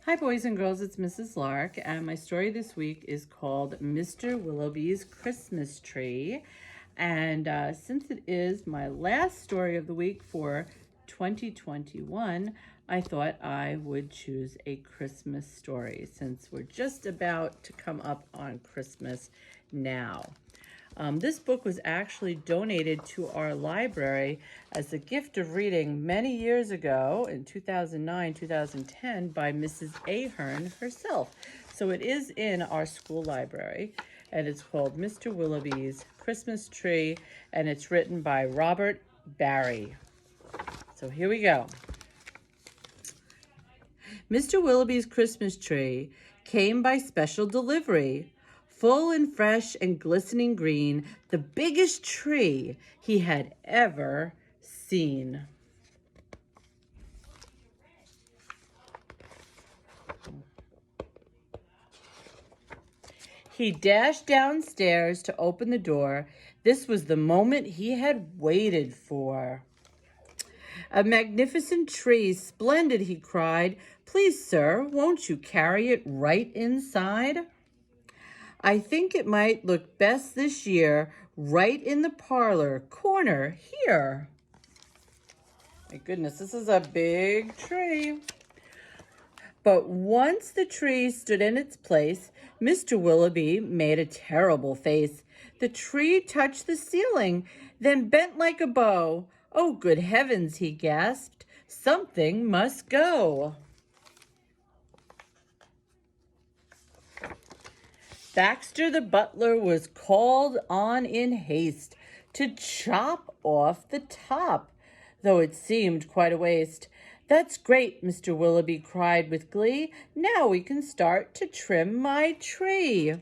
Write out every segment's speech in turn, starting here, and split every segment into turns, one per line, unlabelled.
Hi, boys and girls, it's Mrs. Lark, and my story this week is called Mr. Willowby's Christmas Tree. And since it is my last story of the week for 2021, I thought I would choose a Christmas story since we're just about to come up on Christmas now. This book was actually donated to our library as a gift of reading many years ago in 2009, 2010 by Mrs. Ahern herself. So it is in our school library, and it's called Mr. Willowby's Christmas Tree, and it's written by Robert Barry. So here we go. Mr. Willowby's Christmas tree came by special delivery. Full and fresh and glistening green, the biggest tree he had ever seen. He dashed downstairs to open the door. This was the moment he had waited for. A magnificent tree, splendid, he cried. Please, sir, won't you carry it right inside? I think it might look best this year, right in the parlor corner here. My goodness, this is a big tree. But once the tree stood in its place, Mr. Willowby made a terrible face. The tree touched the ceiling, then bent like a bow. Oh, good heavens, he gasped. Something must go. Baxter the butler was called on in haste to chop off the top, though it seemed quite a waste. That's great, Mr. Willowby cried with glee. Now we can start to trim my tree.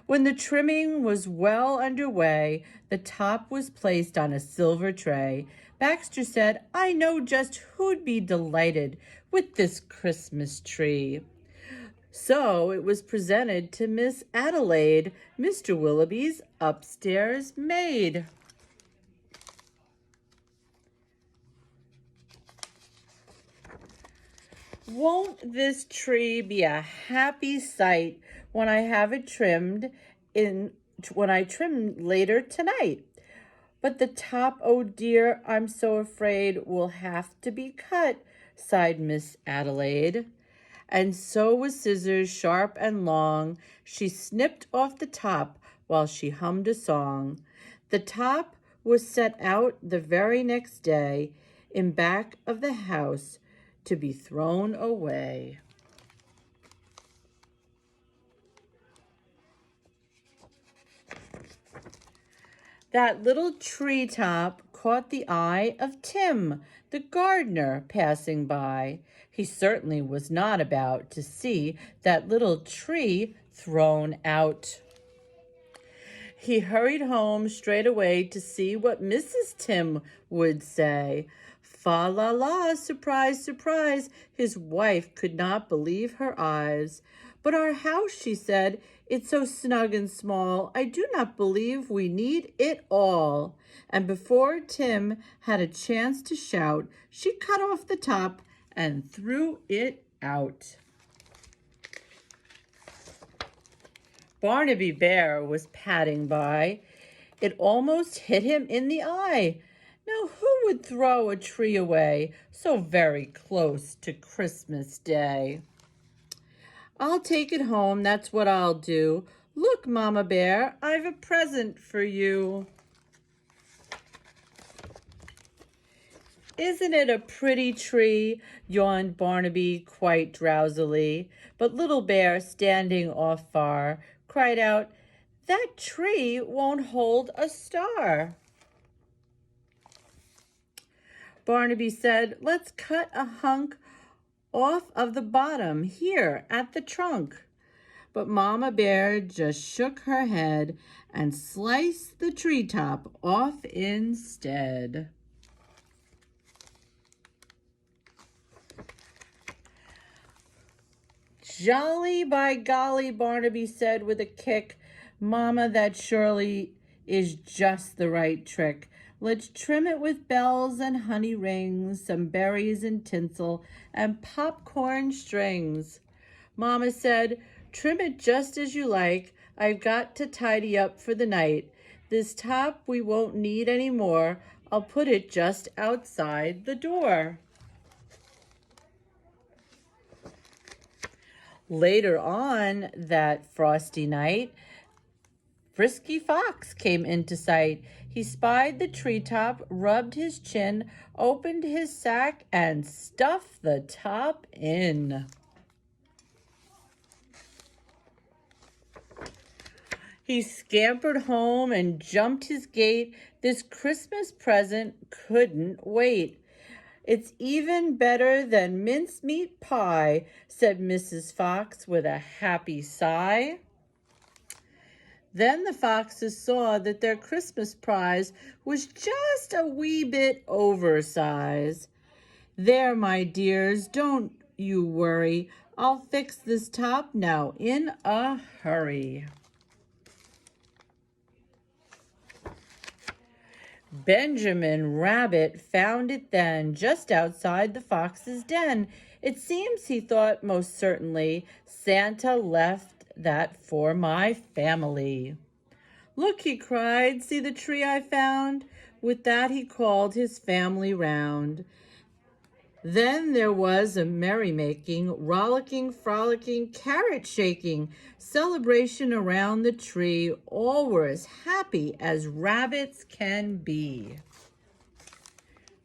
When the trimming was well underway, the top was placed on a silver tray. Baxter said, I know just who'd be delighted with this Christmas tree. So it was presented to Miss Adelaide, Mr. Willowby's upstairs maid. Won't this tree be a happy sight when I have it trimmed when I trim later tonight? But the top, oh dear, I'm so afraid will have to be cut, sighed Miss Adelaide. And so with scissors sharp and long, she snipped off the top while she hummed a song. The top was set out the very next day in back of the house to be thrown away. That little treetop caught the eye of Tim, the gardener, passing by. He certainly was not about to see that little tree thrown out. He hurried home straight away to see what Mrs. Tim would say. Fa la la, surprise, surprise. His wife could not believe her eyes. But our house, she said, it's so snug and small, I do not believe we need it all. And before Tim had a chance to shout, she cut off the top and threw it out. Barnaby Bear was padding by. It almost hit him in the eye. Now, who would throw a tree away so very close to Christmas Day? I'll take it home, that's what I'll do. Look, Mama Bear, I've a present for you. Isn't it a pretty tree? Yawned Barnaby quite drowsily. But Little Bear, standing off far, cried out, that tree won't hold a star. Barnaby said, let's cut a hunk off of the bottom here at the trunk. But Mama Bear just shook her head and sliced the treetop off instead. Jolly by golly, Barnaby said with a kick. Mama, that surely is just the right trick. Let's trim it with bells and honey rings, some berries and tinsel, and popcorn strings. Mama said, trim it just as you like. I've got to tidy up for the night. This top we won't need anymore. I'll put it just outside the door. Later on that frosty night, Frisky Fox came into sight. He spied the treetop, rubbed his chin, opened his sack, and stuffed the top in. He scampered home and jumped his gate. This Christmas present couldn't wait. It's even better than mincemeat pie, said Mrs. Fox with a happy sigh. Then the foxes saw that their Christmas prize was just a wee bit oversized. There, my dears, don't you worry. I'll fix this top now in a hurry. Benjamin Rabbit found it then, just outside the fox's den. It seems he thought most certainly Santa left that for my family. Look, he cried, see the tree I found? With that he called his family round. Then there was a merrymaking, rollicking, frolicking, carrot shaking, celebration around the tree. All were as happy as rabbits can be.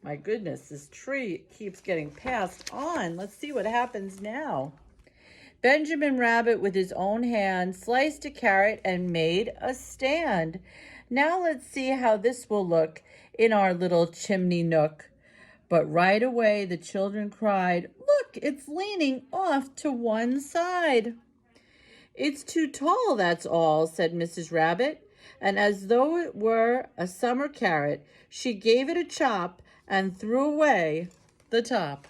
My goodness, this tree keeps getting passed on. Let's see what happens now. Benjamin Rabbit, with his own hand, sliced a carrot and made a stand. Now let's see how this will look in our little chimney nook. But right away the children cried, look, it's leaning off to one side. It's too tall, that's all, said Mrs. Rabbit. And as though it were a summer carrot, she gave it a chop and threw away the top.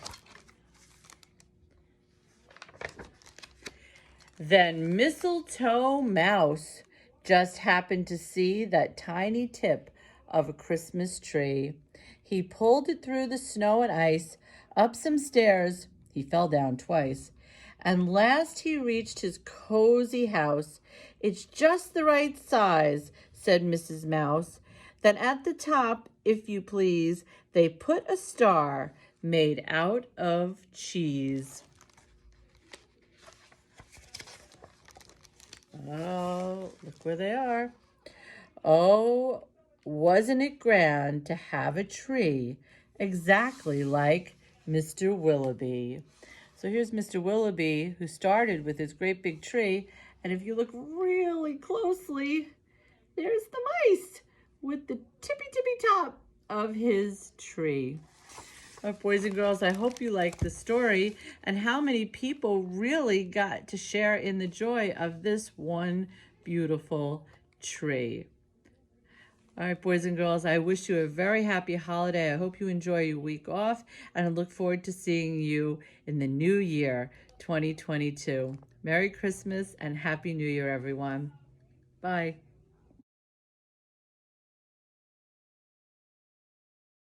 Then Mistletoe Mouse just happened to see that tiny tip of a Christmas tree. He pulled it through the snow and ice, up some stairs, he fell down twice, and last he reached his cozy house. It's just the right size, said Mrs. Mouse. Then at the top, if you please, they put a star made out of cheese. Oh, look where they are. Oh, wasn't it grand to have a tree exactly like Mr. Willowby? So here's Mr. Willowby, who started with his great big tree. And if you look really closely, there's the mice with the tippy top of his tree. Boys and girls, I hope you liked the story and how many people really got to share in the joy of this one beautiful tree. All right, boys and girls, I wish you a very happy holiday. I hope you enjoy your week off, and I look forward to seeing you in the new year, 2022. Merry Christmas and Happy New Year, everyone. Bye.